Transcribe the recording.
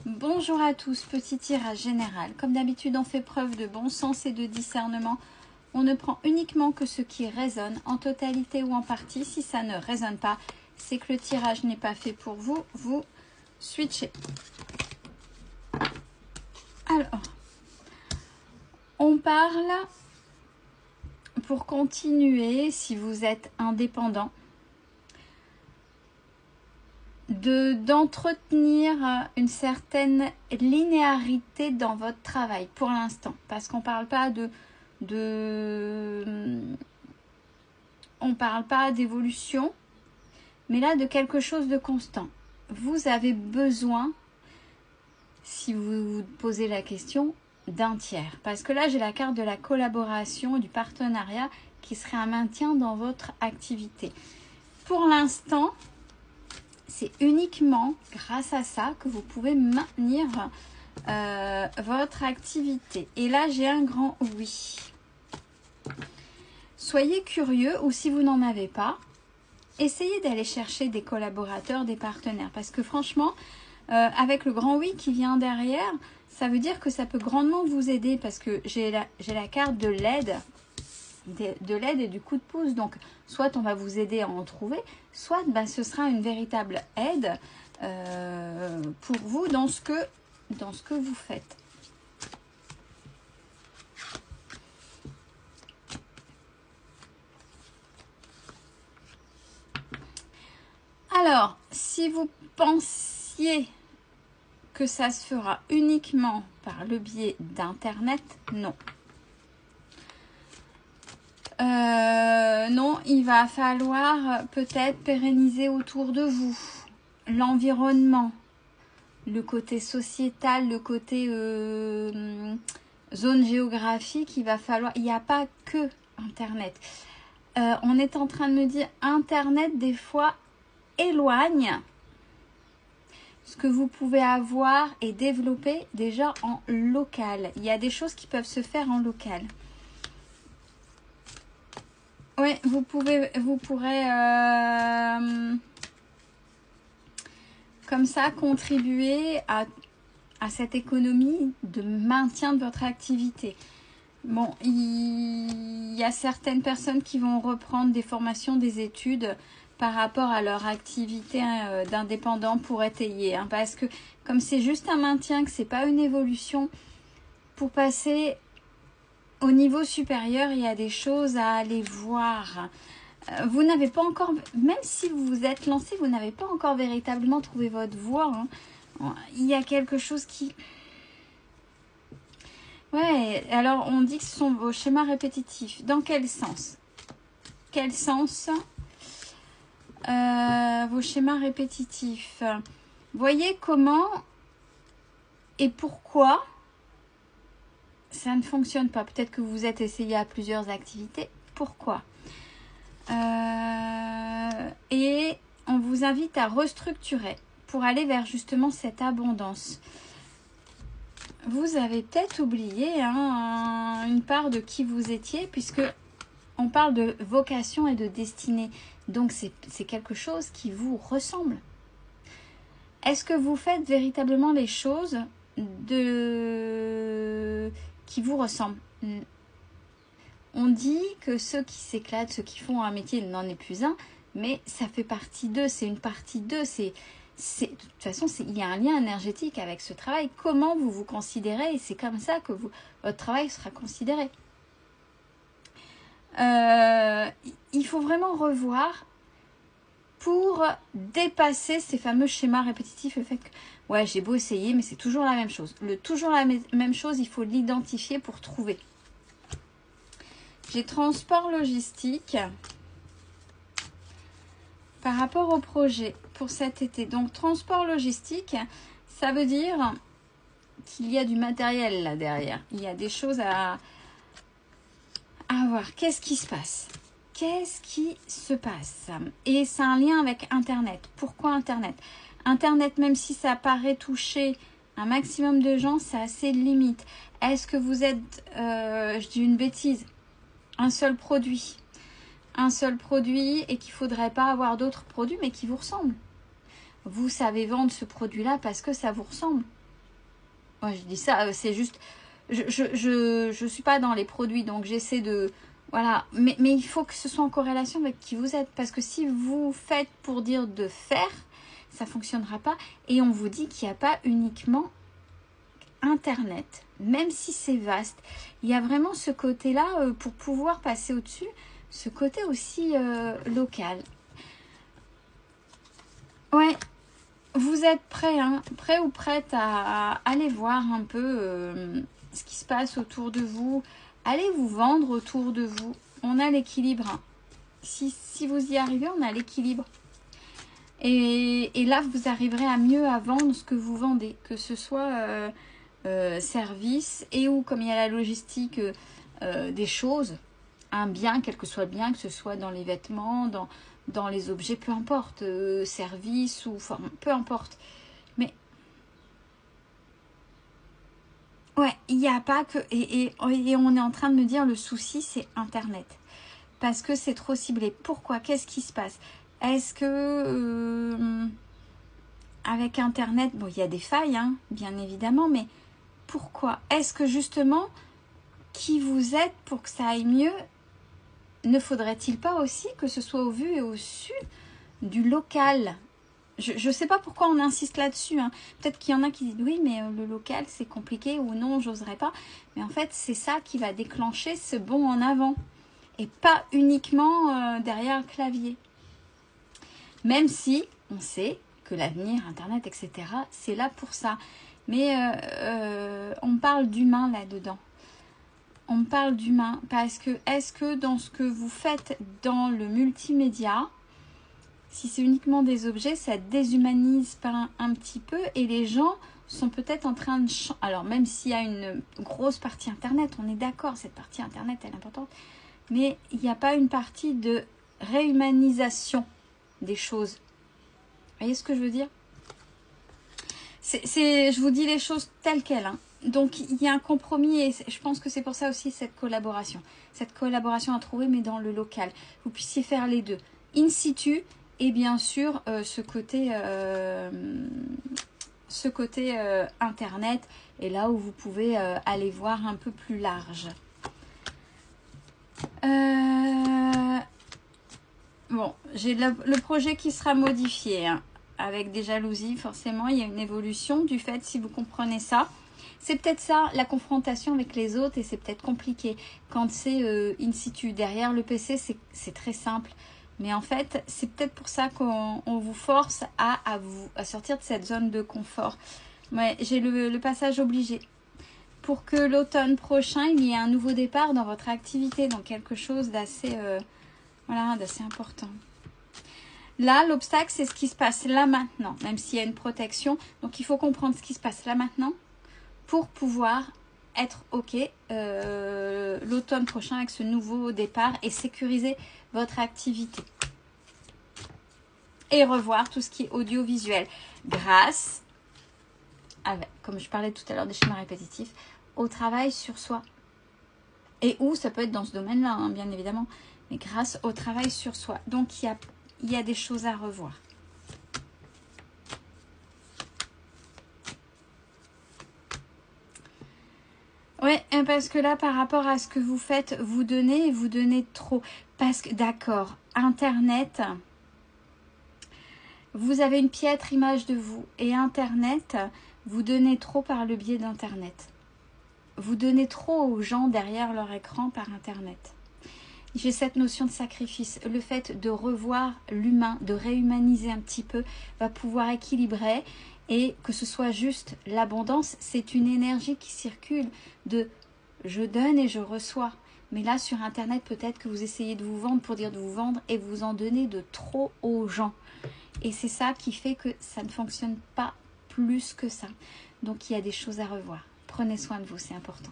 Bonjour à tous, petit tirage général. Comme d'habitude, on fait preuve de bon sens et de discernement. On ne prend uniquement que ce qui résonne, en totalité ou en partie. Si ça ne résonne pas, c'est que le tirage n'est pas fait pour vous. Vous switchez. Alors, on parle, pour continuer, si vous êtes indépendant, d'entretenir une certaine linéarité dans votre travail pour l'instant, parce qu'on parle pas on parle pas d'évolution, mais là de quelque chose de constant. Vous avez besoin, si vous vous posez la question, d'un tiers, parce que là j'ai la carte de la collaboration, du partenariat qui serait un maintien dans votre activité. Pour l'instant, c'est uniquement grâce à ça que vous pouvez maintenir votre activité. Et là, j'ai un grand oui. Soyez curieux, ou si vous n'en avez pas, essayez d'aller chercher des collaborateurs, des partenaires. Parce que franchement, avec le grand oui qui vient derrière, ça veut dire que ça peut grandement vous aider. Parce que j'ai la carte de l'aide. De l'aide et du coup de pouce, donc soit on va vous aider à en trouver, soit ce sera une véritable aide pour vous dans ce que vous faites. Alors, si vous pensiez que ça se fera uniquement par le biais d'internet, non. Non, il va falloir peut-être pérenniser autour de vous l'environnement, le côté sociétal, le côté zone géographique. Il va falloir, il n'y a pas que Internet. On est en train de me dire Internet des fois éloigne ce que vous pouvez avoir et développer déjà en local. Il y a des choses qui peuvent se faire en local. Oui, vous pourrez comme ça contribuer à cette économie de maintien de votre activité. Bon, il y a certaines personnes qui vont reprendre des formations, des études par rapport à leur activité d'indépendant pour étayer. Parce que comme c'est juste un maintien, que c'est pas une évolution, pour passer au niveau supérieur, il y a des choses à aller voir. Vous n'avez pas encore, même si vous vous êtes lancé, vous n'avez pas encore véritablement trouvé votre voie. Il y a quelque chose qui... Ouais, alors on dit que ce sont vos schémas répétitifs. Dans quel sens? Quel sens vos schémas répétitifs? Voyez comment et pourquoi ça ne fonctionne pas. Peut-être que vous vous êtes essayé à plusieurs activités. Pourquoi? Et on vous invite à restructurer pour aller vers justement cette abondance. Vous avez peut-être oublié une part de qui vous étiez, puisque on parle de vocation et de destinée. Donc c'est quelque chose qui vous ressemble. Est-ce que vous faites véritablement les choses qui vous ressemblent? On dit que ceux qui s'éclatent, ceux qui font un métier, il n'en est plus un, mais ça fait partie d'eux, c'est une partie d'eux. De toute façon, il y a un lien énergétique avec ce travail. Comment vous vous considérez, et c'est comme ça que votre travail sera considéré. Il faut vraiment revoir pour dépasser ces fameux schémas répétitifs, le fait que ouais, j'ai beau essayer, mais c'est toujours la même chose. Toujours la même chose, il faut l'identifier pour trouver. J'ai transport logistique par rapport au projet pour cet été. Donc, transport logistique, ça veut dire qu'il y a du matériel là derrière. Il y a des choses à voir. Qu'est-ce qui se passe? Qu'est-ce qui se passe? Et c'est un lien avec Internet. Pourquoi Internet? Internet, même si ça paraît toucher un maximum de gens, ça a ses limites. Est-ce que vous êtes, je dis une bêtise, un seul produit et qu'il ne faudrait pas avoir d'autres produits mais qui vous ressemblent? Vous savez vendre ce produit-là parce que ça vous ressemble. Moi, je dis ça, c'est juste... Je suis pas dans les produits, donc j'essaie de... Voilà, mais il faut que ce soit en corrélation avec qui vous êtes. Parce que si vous faites pour dire de faire, ça ne fonctionnera pas. Et on vous dit qu'il n'y a pas uniquement Internet, même si c'est vaste. Il y a vraiment ce côté-là, pour pouvoir passer au-dessus, ce côté aussi local. Ouais, vous êtes prêts, hein, prêts ou prêtes à aller voir un peu ce qui se passe autour de vous. Allez vous vendre autour de vous. On a l'équilibre. Hein. Si vous y arrivez, on a l'équilibre. Et là, vous arriverez à mieux à vendre ce que vous vendez. Que ce soit service et ou comme il y a la logistique des choses. Un bien, quel que soit le bien, que ce soit dans les vêtements, dans les objets, peu importe. Service ou... Enfin, peu importe. Mais... Ouais, il n'y a pas que... Et on est en train de me dire, le souci, c'est Internet. Parce que c'est trop ciblé. Pourquoi? Qu'est-ce qui se passe? Est-ce que... avec Internet, bon, il y a des failles, hein, bien évidemment, mais pourquoi? Est-ce que justement, qui vous êtes pour que ça aille mieux, ne faudrait-il pas aussi que ce soit au vu et au su du local? Je ne sais pas pourquoi on insiste là-dessus. Hein. Peut-être qu'il y en a qui disent oui, mais le local, c'est compliqué ou non, j'oserais pas. Mais en fait, c'est ça qui va déclencher ce bond en avant. Et pas uniquement derrière le clavier. Même si on sait que l'avenir, Internet, etc., c'est là pour ça. Mais on parle d'humain là-dedans. On parle d'humain parce que est-ce que dans ce que vous faites dans le multimédia, si c'est uniquement des objets, ça déshumanise pas un petit peu et les gens sont peut-être en train de... Alors même s'il y a une grosse partie Internet, on est d'accord, cette partie Internet elle est importante, mais il n'y a pas une partie de réhumanisation des choses. Vous voyez ce que je veux dire? Je vous dis les choses telles quelles. Hein. Donc il y a un compromis et je pense que c'est pour ça aussi cette collaboration. Cette collaboration à trouver mais dans le local. Vous puissiez faire les deux. In situ et bien sûr ce côté Internet et là où vous pouvez aller voir un peu plus large. Bon, j'ai le projet qui sera modifié. Hein. Avec des jalousies, forcément, il y a une évolution du fait, si vous comprenez ça. C'est peut-être ça, la confrontation avec les autres, et c'est peut-être compliqué. Quand c'est in situ, derrière le PC, c'est très simple. Mais en fait, c'est peut-être pour ça qu'on vous force à sortir de cette zone de confort. Ouais, j'ai le passage obligé. Pour que l'automne prochain, il y ait un nouveau départ dans votre activité, dans quelque chose d'assez d'assez important. Là, l'obstacle, c'est ce qui se passe là maintenant, même s'il y a une protection. Donc, il faut comprendre ce qui se passe là maintenant pour pouvoir être OK l'automne prochain avec ce nouveau départ et sécuriser votre activité. Et revoir tout ce qui est audiovisuel grâce, comme je parlais tout à l'heure des schémas répétitifs, au travail sur soi. Et où ça peut être dans ce domaine-là, hein, bien évidemment, mais grâce au travail sur soi. Donc, il y a des choses à revoir. Oui, parce que là, par rapport à ce que vous faites, vous donnez trop. Parce que, d'accord, Internet, vous avez une piètre image de vous. Et Internet, vous donnez trop par le biais d'Internet. Vous donnez trop aux gens derrière leur écran par Internet. J'ai cette notion de sacrifice. Le fait de revoir l'humain, de réhumaniser un petit peu, va pouvoir équilibrer et que ce soit juste l'abondance. C'est une énergie qui circule de je donne et je reçois. Mais là, sur Internet, peut-être que vous essayez de vous vendre pour dire de vous vendre et vous en donnez de trop aux gens. Et c'est ça qui fait que ça ne fonctionne pas plus que ça. Donc, il y a des choses à revoir. Prenez soin de vous, c'est important.